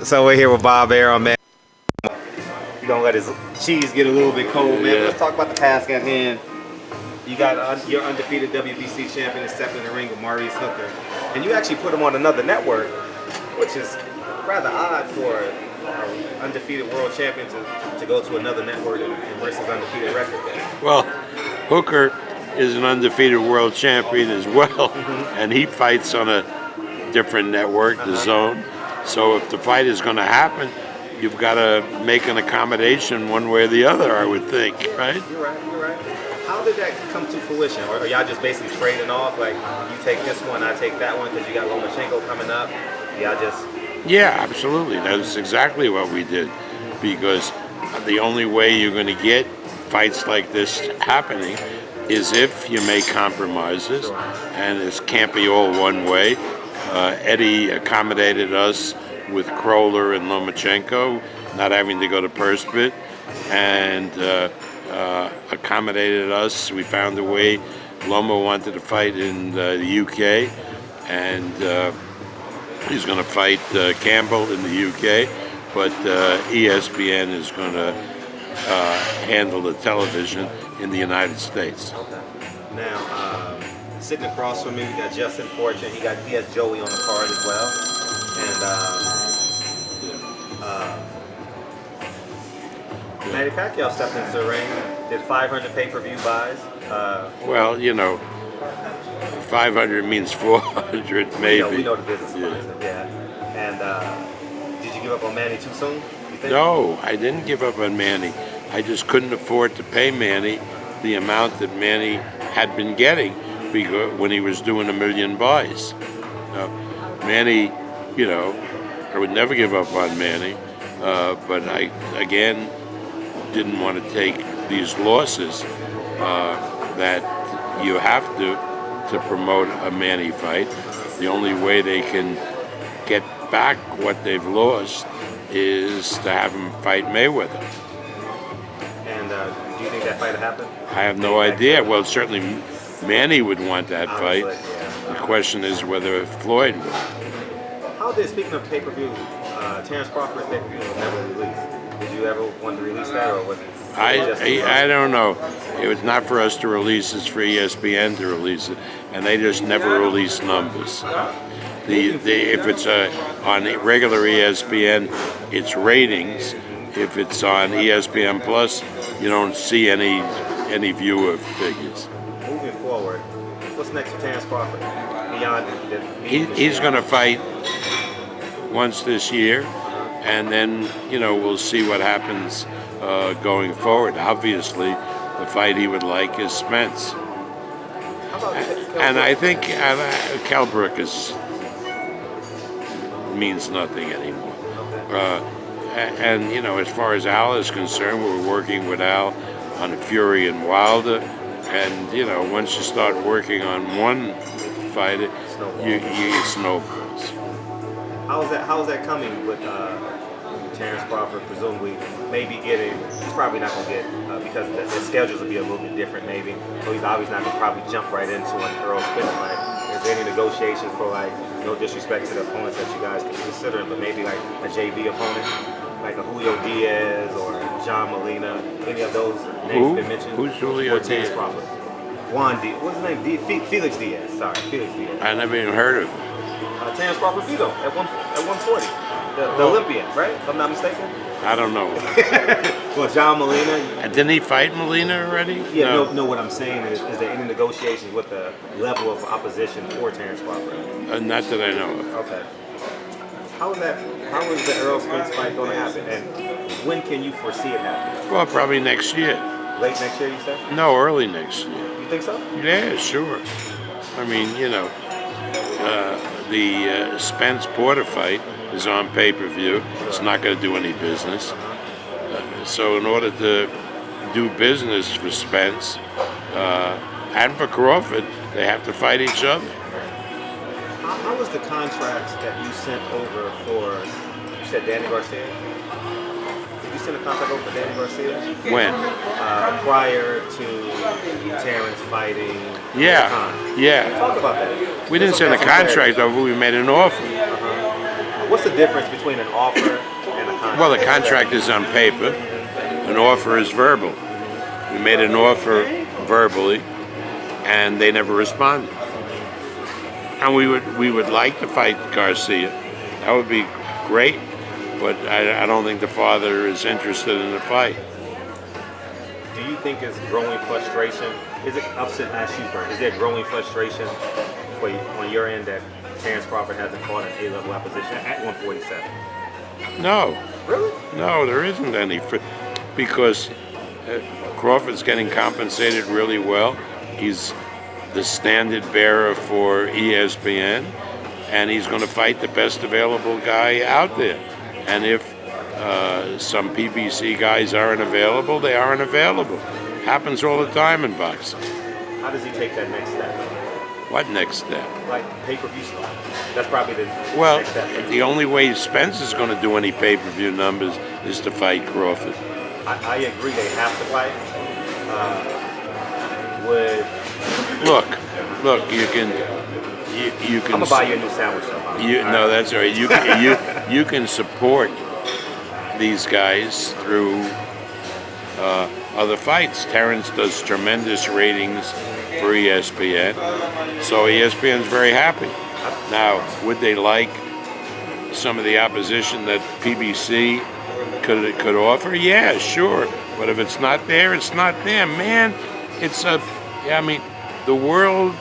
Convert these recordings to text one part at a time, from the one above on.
So we're here with Bob Arum, man. You're gonna let his cheese get a little bit cold, man. Yeah. Let's talk about the task at hand. You got your undefeated WBC champion is stepping in the ring with Maurice Hooker, and you actually put him on another network, which is rather odd for an undefeated world champion to go to another network and risk his undefeated record there. Well, Hooker is an undefeated world champion as well, and he fights on a different network, the Zone. So if the fight is going to happen, you've got to make an accommodation one way or the other, I would think, right? You're right, you're right. How did that come to fruition? Or are y'all just basically trading off? Like, you take this one, I take that one because you got Lomachenko coming up? Y'all just... Yeah, absolutely. That's exactly what we did, because the only way you're going to get fights like this happening is if you make compromises, and it can't be all one way. Eddie accommodated us with Kroller and Lomachenko, not having to go to purse bid, and accommodated us. We found a way. Loma wanted to fight in the UK, and he's going to fight Campbell in the UK, but ESPN is going to handle the television in the United States. Okay. Now, sitting across from me, you got Justin Fortune. He has Joey on the card as well. And Manny Pacquiao stepped into the ring, did 500 pay-per-view buys. Well, 500 means 400, maybe. We know the business. Yeah. And did you give up on Manny too soon, you think? No, I didn't give up on Manny. I just couldn't afford to pay Manny the amount that Manny had been getting when he was doing 1 million buys. Manny, I would never give up on Manny, but I, again, didn't want to take these losses that you have to promote a Manny fight. The only way they can get back what they've lost is to have him fight Mayweather. And do you think that fight will happen? I have no idea. Well, certainly Manny would want that fight. Yeah. The question is whether Floyd would. How did, speaking of pay-per-view, Terrence Crawford's pay-per-view was never released? Did you ever want to release that, or was it? I don't know. It was not for us to release. It's for ESPN to release it, and they just never release numbers. If it's on regular ESPN, it's ratings. If it's on ESPN Plus, you don't see any viewer figures. Moving forward, what's next for Terrence Crawford? Beyond he's going to fight once this year, and then we'll see what happens going forward. Obviously, the fight he would like is Spence, and I think Cal Brook means nothing anymore. And as far as Al is concerned, we're working with Al on Fury and Wilder, and once you start working on one fighter, you get snowballs. How is that coming with Terrence Crawford presumably maybe getting? He's probably not going to get because the schedules will be a little bit different maybe. So he's obviously not going to probably jump right into an Earl Spence fight. Is there any negotiations for, like, no disrespect to the opponents that you guys could be considering, but maybe like a JV opponent, like a Julio Diaz or John Molina, any of those names been mentioned? Who's Julio or Terrence Diaz? Crawford? Juan Diaz. What's his name? Felix Diaz. Sorry, Felix Diaz. I never even heard of him. Terrence Crawford beat him at 140. The Olympian, right? If I'm not mistaken. I don't know. Well, John Molina. Didn't he fight Molina already? Yeah, no. What I'm saying is there any negotiations with the level of opposition for Terrence Crawford? Not that I know of. Okay. How is the Earl Spence fight going to happen, and when can you foresee it happening? Well, probably next year. Late next year, you say? No, early next year. You think so? Yeah, sure. I mean, the Spence Porter fight is on pay-per-view. It's not going to do any business. So in order to do business for Spence and for Crawford, they have to fight each other. How was the contracts that you sent over for, you said Danny Garcia? Did you send a contract over for Danny Garcia? When? Prior to Terrence fighting. Yeah. Talk about that. We didn't send a contract over, we made an offer. What's the difference between an offer and a contract? Well, the contract is on paper. An offer is verbal. We made an offer verbally, and they never responded. And we would like to fight Garcia. That would be great, but I don't think the father is interested in the fight. Do you think it's growing frustration? Is it upset as shooter? Is there growing frustration for on your end that Terrence Crawford hasn't fought an A-level opposition at 147? No. Really? No, there isn't any, because Crawford's getting compensated really well. He's the standard bearer for ESPN, and he's going to fight the best available guy out there. And if some PBC guys aren't available, they aren't available. Happens all the time in boxing. How does he take that next step? What next step? Like pay-per-view stuff. That's probably the next step. The only way Spence is going to do any pay-per-view numbers is to fight Crawford. I agree they have to fight. Look, you can. I'm gonna buy you a new sandwich. No, that's all right. You can support these guys through other fights. Terrence does tremendous ratings for ESPN, so ESPN's very happy. Now, would they like some of the opposition that PBC could offer? Yeah, sure. But if it's not there, it's not there, man. The world,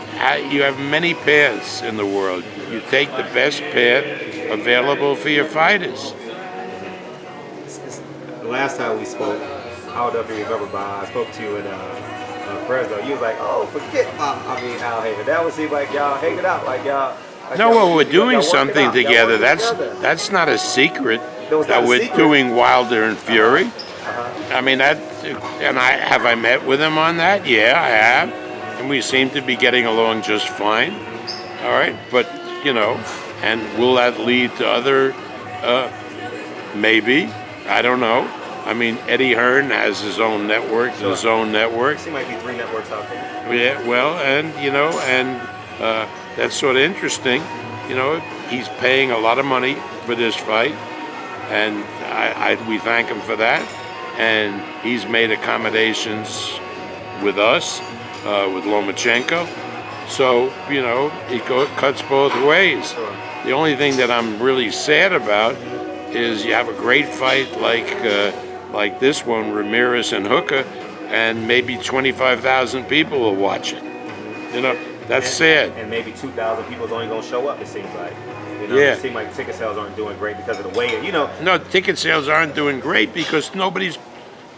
you have many paths in the world. You take the best path available for your fighters. The last time we spoke, I don't know if you remember, Bob, I spoke to you in Fresno. You was like, oh, forget Al Haven. That would seem like y'all hanging out, like y'all. No, well, we're doing something together. That's not a secret that we're secret. doing Wilder and Fury. Uh-huh. I mean, have I met with him on that? Yeah, I have. And we seem to be getting along just fine. All right, but, and will that lead to other, maybe, I don't know. I mean, Eddie Hearn has his own network, Sure. his own network. There might be 3 networks out there. Yeah, well, and, that's sort of interesting. He's paying a lot of money for this fight, and we thank him for that. And he's made accommodations with us, with Lomachenko. So, it cuts both ways. Sure. The only thing that I'm really sad about is you have a great fight like this one, Ramirez and Hooker, and maybe 25,000 people will watch it. That's sad. And maybe 2,000 people is only going to show up, it seems like. Yeah. It seems like ticket sales aren't doing great because of the way, No, ticket sales aren't doing great because nobody's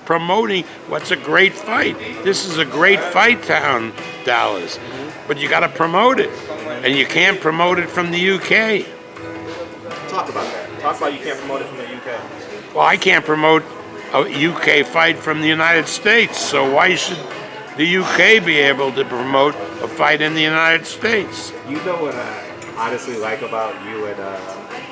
promoting what's a great fight. This is a great fight town, Dallas. But you got to promote it. And you can't promote it from the UK. Talk about that. Talk about you can't promote it from the UK. Well, I can't promote a UK fight from the United States, so why should the UK be able to promote a fight in the United States? You know what I honestly like about you and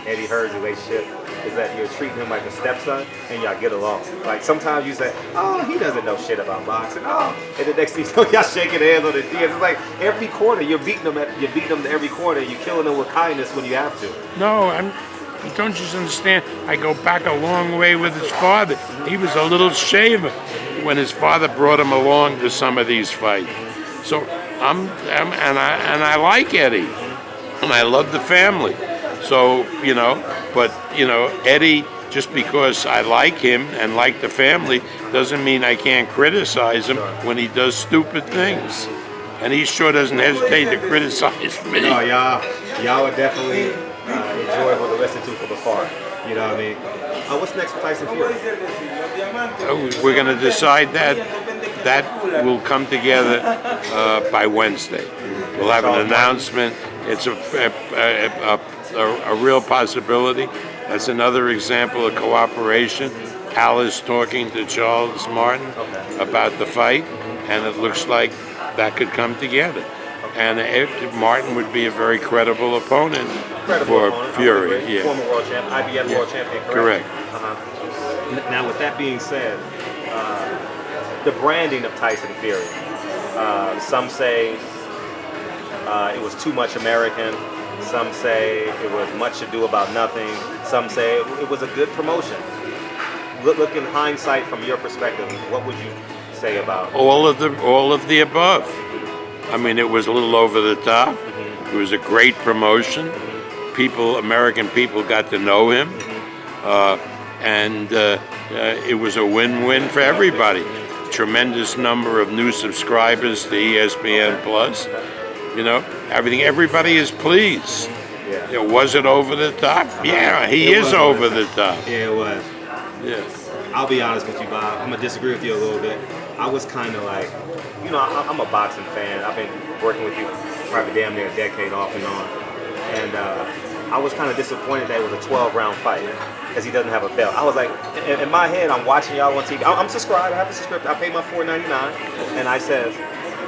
Eddie Hearn's relationship is that you're treating him like a stepson and y'all get along. Like sometimes you say, oh, he doesn't know shit about boxing. Oh, and the next thing you know, y'all shaking hands on the DMs. It's like every corner you're beating him to every corner. You're killing him with kindness when you have to. No, don't you understand? I go back a long way with his father. He was a little shaver when his father brought him along to some of these fights. So I like Eddie, and I love the family. So but Eddie, just because I like him and like the family, doesn't mean I can't criticize him when he does stupid things. And he sure doesn't hesitate to criticize me. No, y'all would definitely enjoyable to listen to from afar. You know what I mean? What's next for Tyson Fury? We're going to decide that. That will come together by Wednesday. We'll have an announcement. It's a real possibility. That's another example of cooperation. Al is talking to Charles Martin about the fight, and it looks like that could come together. And Martin would be a very credible opponent for Fury. Yeah. Former world champ, IBF world champion, correct? Now, with that being said, the branding of Tyson Fury, some say it was too much American. Some say it was much ado about nothing. Some say it was a good promotion. Look in hindsight from your perspective, what would you say about all of the above? I mean, it was a little over the top. It was a great promotion. American people got to know him, and it was a win-win for everybody. Tremendous number of new subscribers to ESPN Plus. You know, everybody is pleased. Yeah. Was it over the top? Yeah, he is over the top. Yeah, it was. Yeah. I'll be honest with you, Bob. I'm gonna disagree with you a little bit. I was kind of like, I'm a boxing fan. I've been working with you probably damn near a decade off and on, and I was kind of disappointed that it was a 12-round fight because he doesn't have a belt. I was like, in my head, I'm watching y'all on TV. I'm subscribed. I have a subscription. I paid my $4.99, and I says,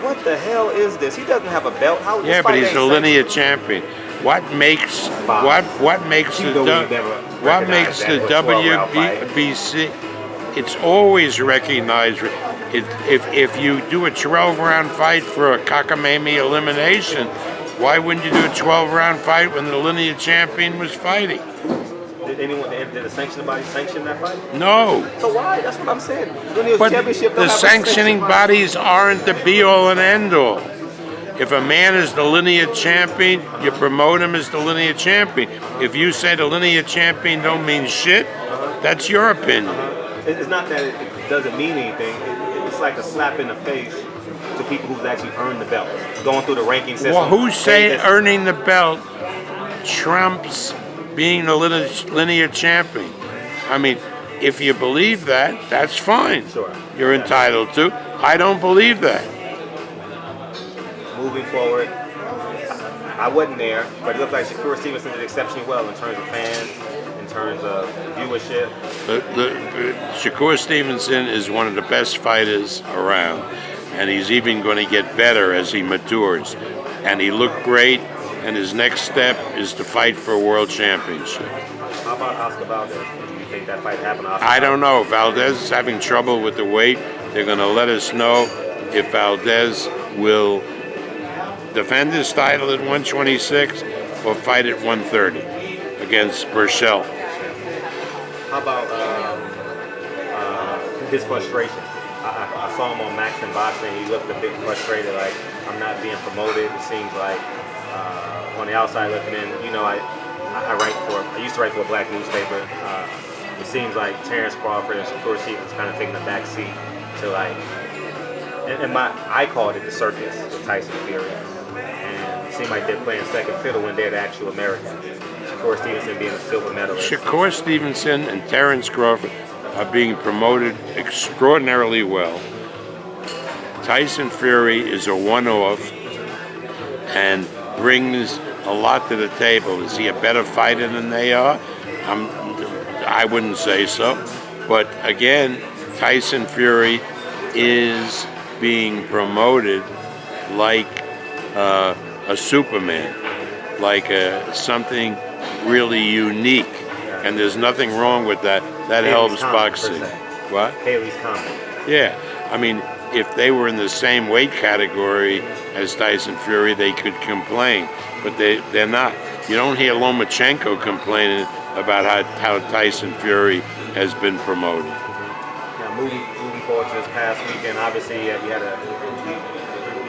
what the hell is this? He doesn't have a belt. How? Yeah, but he's a linear champion. What makes the WBC? It's always recognized. If you do a 12-round fight for a cockamamie elimination, why wouldn't you do a 12-round fight when the linear champion was fighting? Did the sanctioning body sanction that fight? No. So why? That's what I'm saying. But the sanctioning bodies aren't the be-all and end-all. If a man is the linear champion, you promote him as the linear champion. If you say the linear champion don't mean shit, that's your opinion. It's not that it doesn't mean anything. It's like a slap in the face to people who've actually earned the belt. Going through the ranking system. Well, who's saying earning the belt trumps being the linear champion? I mean, if you believe that, that's fine. Sure. You're entitled to. I don't believe that. Moving forward, I wasn't there, but it looked like Shakur Stephenson did exceptionally well in terms of fans, in terms of viewership. Shakur Stephenson is one of the best fighters around, and he's even going to get better as he matures. And he looked great, and his next step is to fight for a world championship. How about Oscar Valdez? Do you think that fight happened? I don't know. Valdez is having trouble with the weight. They're going to let us know if Valdez will defend his title at 126 or fight at 130 against Burchell. How about his frustration? I saw him on Max and Boxing. He looked a bit frustrated, like, I'm not being promoted. It seems like on the outside looking in, I used to write for a black newspaper. It seems like Terrence Crawford and Shakur Stevens kind of taking a back seat to like, and I called it the circus with Tyson Fury. And it seemed like they're playing second fiddle when they're the actual Americans. Shakur Stevenson being a silver medalist. Shakur Stevenson and Terrence Crawford are being promoted extraordinarily well. Tyson Fury is a one-off and brings a lot to the table. Is he a better fighter than they are? I wouldn't say so. But again, Tyson Fury is being promoted like a Superman, like something really unique, and there's nothing wrong with that. That helps boxing. What? Haley's comment. Yeah, I mean, if they were in the same weight category as Tyson Fury, they could complain, but they're not. You don't hear Lomachenko complaining about how Tyson Fury has been promoted. Now, moving forward to this past weekend, obviously you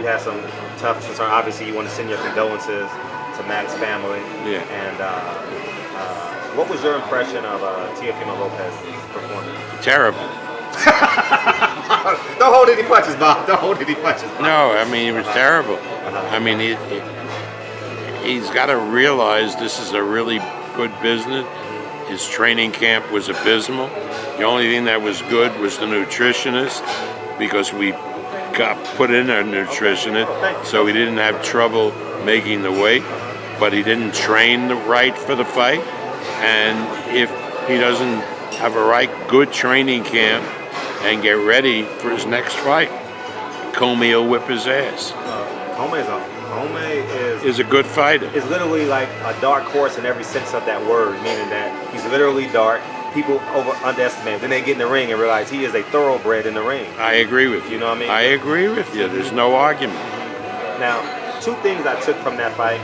had some tough concern. Obviously, you want to send your condolences to Mac's family. Yeah. And what was your impression of Teofimo Lopez's performance? Terrible. Don't hold any punches, Bob. Don't hold any punches, Bob. No, I mean, it was terrible. I mean, he's got to realize this is a really good business. His training camp was abysmal. The only thing that was good was the nutritionist, because we got put in a nutritionist, so he didn't have trouble making the weight, but he didn't train right for the fight. And if he doesn't have a good training camp and get ready for his next fight, Comey will whip his ass. Comey is a good fighter. It's literally like a dark horse in every sense of that word, meaning that he's literally dark. People underestimate him. Then they get in the ring and realize he is a thoroughbred in the ring. I agree with you. You know what I mean? I agree with you. There's no argument. Now, two things I took from that fight.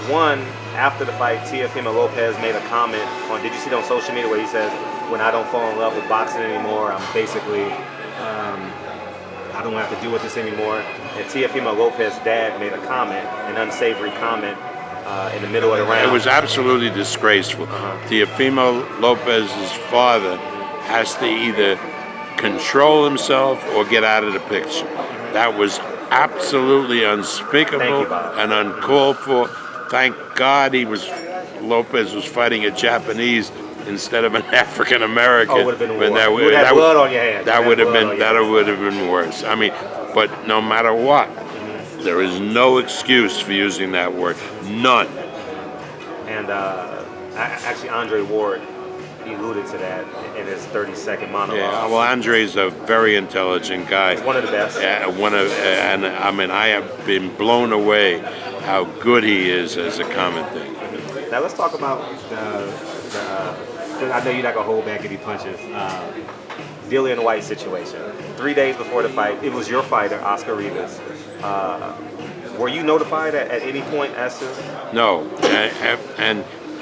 One, after the fight, Teofimo Lopez made a comment on, did you see it on social media where he says, when I don't fall in love with boxing anymore, I'm basically, I don't have to deal with this anymore. And Teofimo Lopez's dad made a comment, an unsavory comment, in the middle of the round. It was absolutely disgraceful. Teofimo Lopez's father has to either control himself or get out of the picture. That was absolutely unspeakable and uncalled for. Thank God Lopez was fighting a Japanese instead of an African American. Oh, it would have been worse. You would have had blood on your hands. That would have been worse. I mean, but no matter what, there is no excuse for using that word. None. And actually, Andre Ward, he alluded to that in his 30-second monologue. Yeah, well, Andre's a very intelligent guy. He's one of the best. And I mean, I have been blown away how good he is as a commentator. Now let's talk about I know you're not gonna hold back any punches. Dillian White situation. 3 days before the fight, it was your fighter, Oscar Rivas. Were you notified at any point as to? No,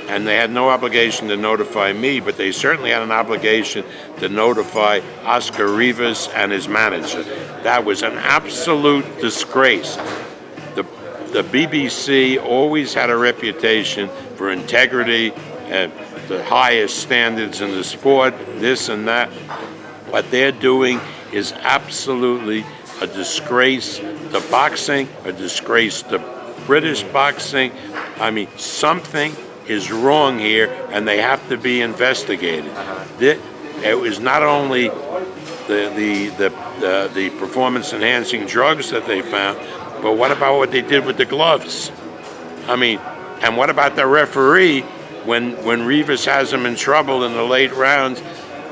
and they had no obligation to notify me, but they certainly had an obligation to notify Oscar Rivas and his manager. That was an absolute disgrace. The BBC always had a reputation for integrity, the highest standards in the sport, this and that. What they're doing is absolutely a disgrace to boxing, a disgrace to British boxing. I mean, something is wrong here, and they have to be investigated. It was not only the performance-enhancing drugs that they found, but what about what they did with the gloves? I mean, and what about the referee when Rivas has him in trouble in the late rounds,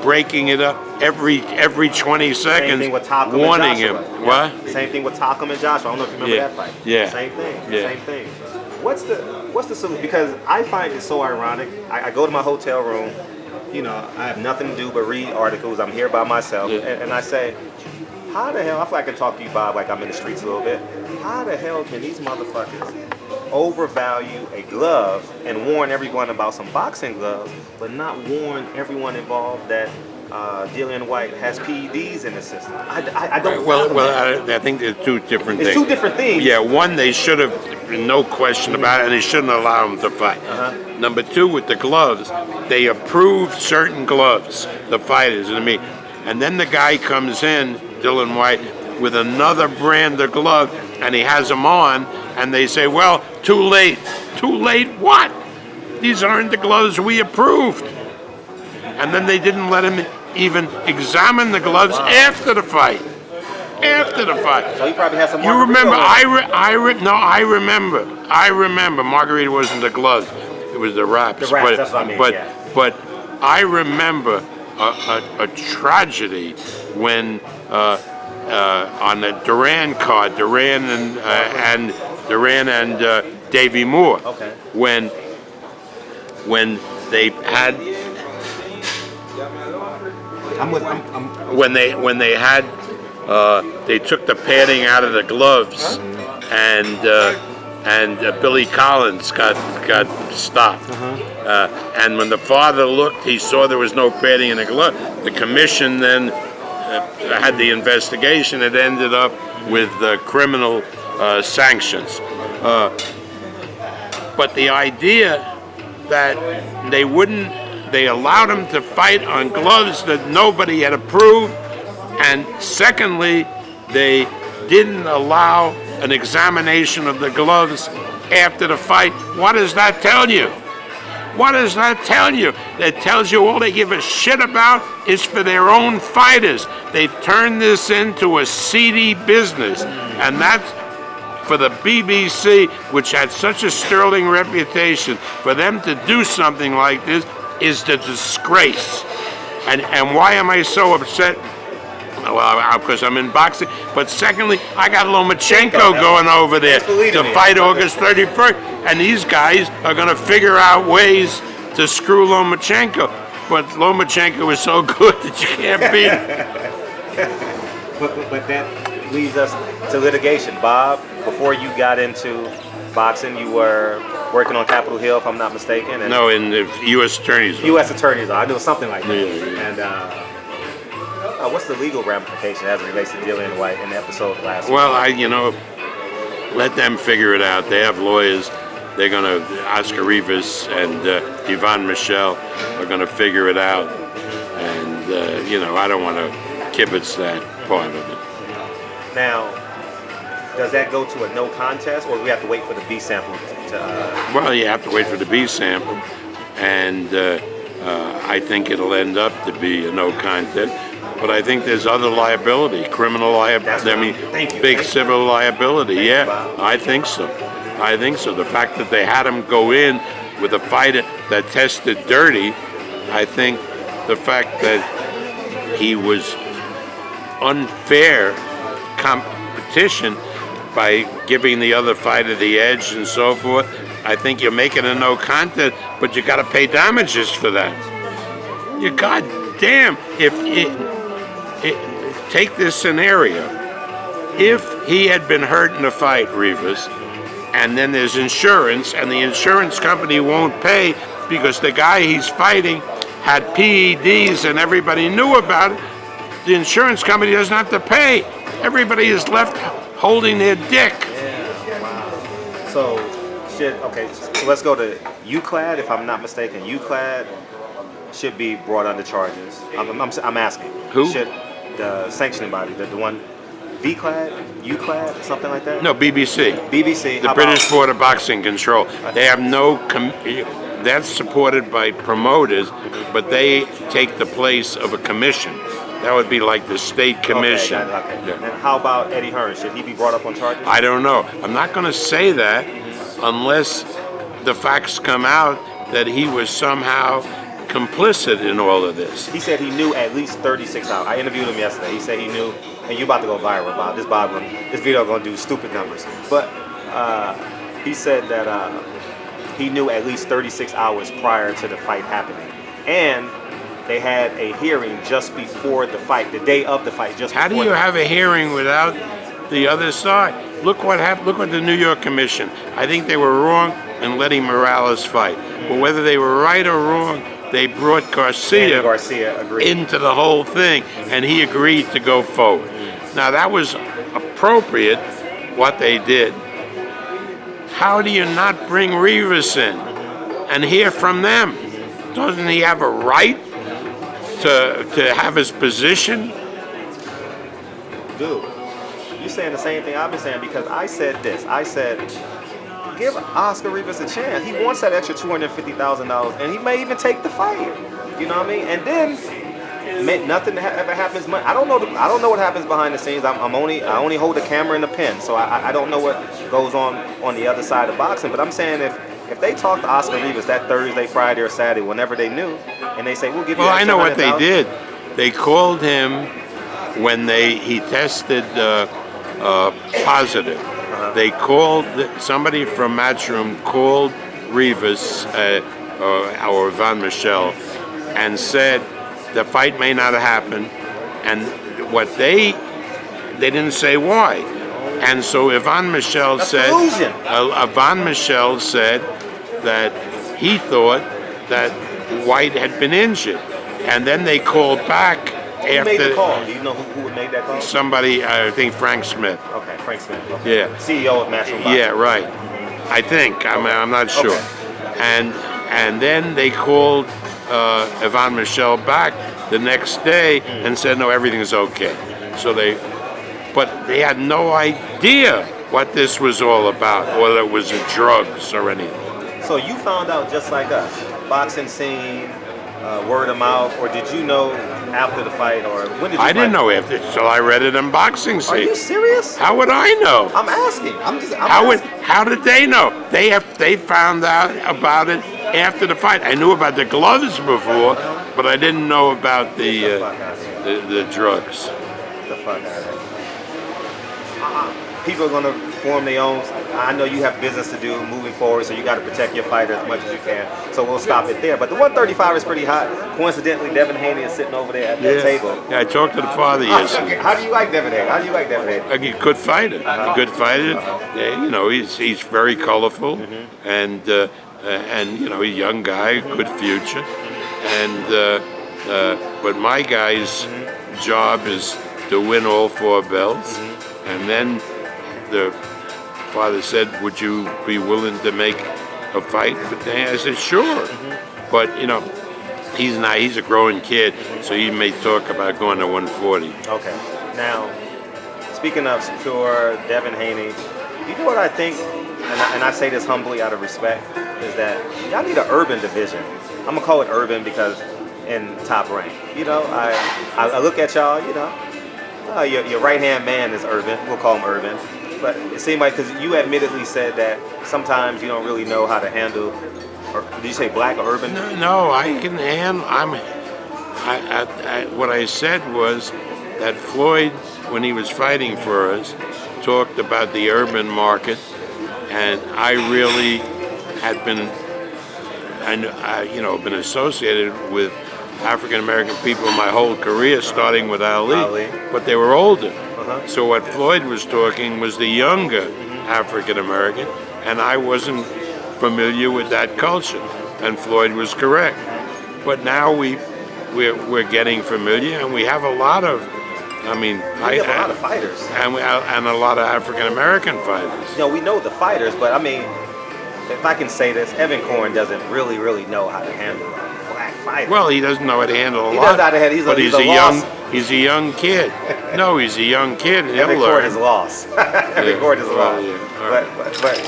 breaking it up every 20 seconds, Same thing with Takum warning and him. Joshua. What? Same thing with Takum and Joshua. I don't know if you remember that fight. Yeah. Same thing. Yeah. Same thing. What's the solution? Because I find it so ironic. I go to my hotel room. You know, I have nothing to do but read articles. I'm here by myself, and I say, how the hell? I feel like I can talk to you, Bob, like I'm in the streets a little bit. How the hell can these motherfuckers overvalue a glove and warn everyone about some boxing gloves, but not warn everyone involved that Dillian White has PEDs in his system? I don't. I think there's two different things. It's two different things. Yeah, one, they should have, no question about it, and they shouldn't allow him to fight. Number two, with the gloves, they approved certain gloves, the fighters, and then the guy comes in, Dillian White, with another brand of glove, and he has them on, and they say, well, too late. Too late what? These aren't the gloves we approved. And then they didn't let him even examine the gloves after the fight. After the fight. So he probably has some. You remember? I remember. Margarita wasn't the gloves; it was the wraps. The wraps. That's what I mean. But I remember a tragedy when on the Duran card, Duran and Davey Moore. Okay. When they had. When they had, they took the padding out of the gloves, and Billy Collins got stopped. And when the father looked, he saw there was no padding in the glove. The commission then had the investigation. It ended up with criminal sanctions. But the idea that they allowed him to fight on gloves that nobody had approved, and secondly, they didn't allow an examination of the gloves after the fight. What does that tell you? What does that tell you? That tells you all they give a shit about is for their own fighters. They've turned this into a seedy business, and that's for the BBC, which had such a sterling reputation. For them to do something like this is the disgrace. And why am I so upset? Well, because I'm in boxing. But secondly, I got Lomachenko going over there to fight August 31st. And these guys are going to figure out ways to screw Lomachenko. But Lomachenko is so good that you can't beat him. But that leads us to litigation. Bob, before you got into boxing, you were working on Capitol Hill, if I'm not mistaken. And No, in the U.S. Attorney's office. U.S. Attorney's. I knew something like that. Yeah. And what's the legal ramification as it relates to Dillian White in the episode last Well, week? let them figure it out. They have lawyers. They're going to, Oscar Rivas and Yvonne Michelle are going to figure it out. And, I don't want to kibitz that part of it. Now, does that go to a no contest, or do we have to wait for the B sample to? Well, you have to wait for the B sample, and I think it'll end up to be a no contest. But I think there's other liability, criminal liability. Big civil liability. Yeah, I think so. The fact that they had him go in with a fighter that tested dirty, I think the fact that he was unfair competition by giving the other fighter the edge and so forth, I think you're making a no contest, but you got to pay damages for that. You goddamn, take this scenario. If he had been hurt in the fight, Rivas, and then there's insurance, and the insurance company won't pay because the guy he's fighting had PEDs and everybody knew about it, the insurance company doesn't have to pay. Everybody is left holding their dick. Yeah, wow. So let's go to UCLAD, if I'm not mistaken. UCLAD should be brought under charges. I'm asking. Who? Should the sanctioning body, the one, VCLAD, UCLAD, something like that? No, BBC. BBC. The British Board of Boxing Control. They have no, that's supported by promoters, but they take the place of a commission. That would be like the state commission. Okay. Yeah. And how about Eddie Hearn? Should he be brought up on charges? I don't know. I'm not going to say that unless the facts come out that he was somehow complicit in all of this. He said he knew at least 36 hours. I interviewed him yesterday. He said he knew, and you're about to go viral, Bob. This video is going to do stupid numbers. But he said that he knew at least 36 hours prior to the fight happening. And they had a hearing just before the fight, the day of the fight. How do you have a hearing without the other side? Look what happened. Look what the New York Commission. I think they were wrong in letting Morales fight. But whether they were right or wrong, they brought Garcia into the whole thing, and he agreed to go forward. Now that was appropriate, what they did. How do you not bring Rivas in and hear from them? Doesn't he have a right to have his position? Dude, you're saying the same thing I've been saying, because I said this. I said, give Oscar Rivas a chance. He wants that extra $250,000, and he may even take the fight. You know what I mean? And then nothing ever happens. I don't know what happens behind the scenes. I only hold the camera and the pen, so I don't know what goes on the other side of boxing. But I'm saying if they talk to Oscar Rivas that Thursday, Friday, or Saturday, whenever they knew, and they say we'll give you. Well, I know what they did. They called him when he tested positive. They called somebody from Matchroom called Rivas or Van Michel and said the fight may not happen, and what they didn't say why. And so Yvonne Michel said that he thought that Whyte had been injured, and then they called back. Who made the call? Do you know who made that call? Somebody, I think Frank Smith. Okay, Frank Smith. Okay. Yeah. CEO of Matchroom Boxing. Yeah, right. I think. I'm not sure. Okay. And then they called Yvonne Michel back the next day and said, no, everything's okay. But they had no idea what this was all about, whether it was drugs or anything. So you found out just like us, boxing scene, word of mouth, or did you know after the fight, or when did you? I didn't know after, so I read it in Boxing Scene. Are you serious? How would I know? I'm asking. How did they know? They found out about it after the fight. I knew about the gloves before, but I didn't know about the drugs. Get the fuck out of here. People are gonna form their own. I know you have business to do moving forward, so you got to protect your fighter as much as you can. So we'll stop it there. But the 135 is pretty hot. Coincidentally, Devin Haney is sitting over there at that table. Yeah, I talked to the father yesterday. How do you like Devin Haney? How do you like Devin Haney? A good fighter. A good fighter. Yeah, you know, he's very colorful, and you know, he's a young guy, good future. And but my guy's job is to win all 4 belts, and then the father said, "Would you be willing to make a fight for Dan?" I said, "Sure," but you know, he's not. He's a growing kid, so he may talk about going to 140. Okay. Now, speaking of Shakur, Devin Haney, you know what I think, and I say this humbly out of respect, is that y'all need an urban division. I'm gonna call it urban because in Top Rank, you know, I look at y'all, you know, your right hand man is urban. We'll call him urban. But it seemed like, because you admittedly said that sometimes you don't really know how to handle, or did you say black or urban? No, I can handle. What I said was that Floyd, when he was fighting for us, talked about the urban market, and I really had been, been associated with African American people my whole career, starting with Ali. But they were older. So what Floyd was talking was the younger African American, and I wasn't familiar with that culture. And Floyd was correct. But now we're getting familiar, and we have a lot of. We have a lot of fighters, and a lot of African American fighters. You know, we know the fighters, but I mean, if I can say this, Evan Korn doesn't really know how to handle a black fighter. Well, he doesn't know how to handle a lot. He does know how to handle. He's a young kid. No, he's a young kid. And Evan he'll Korn learn. is lost. Evan Korn is lost. Yeah.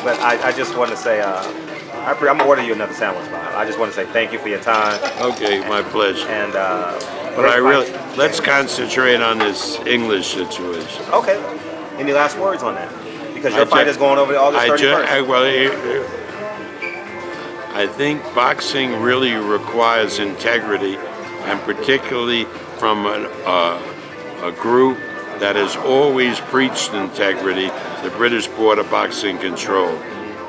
But I just want to say, I'm gonna order you another sandwich, Bob. I just want to say thank you for your time. Okay, my pleasure. And but let's concentrate on this English situation. Okay. Any last words on that? Because your fight is going over to August 31st. I think boxing really requires integrity, and particularly from a group that has always preached integrity, the British Board of Boxing Control.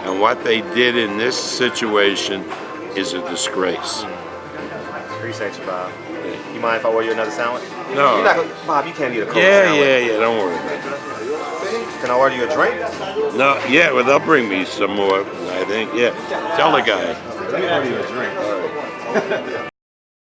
And what they did in this situation is a disgrace. Appreciate you, Bob. You mind if I order you another sandwich? No. Bob, you can't eat a Coke sandwich. Yeah, don't worry about it. Can I order you a drink? No, well, they'll bring me some more, I think. Yeah, tell the guy. Let me order you a drink. All right.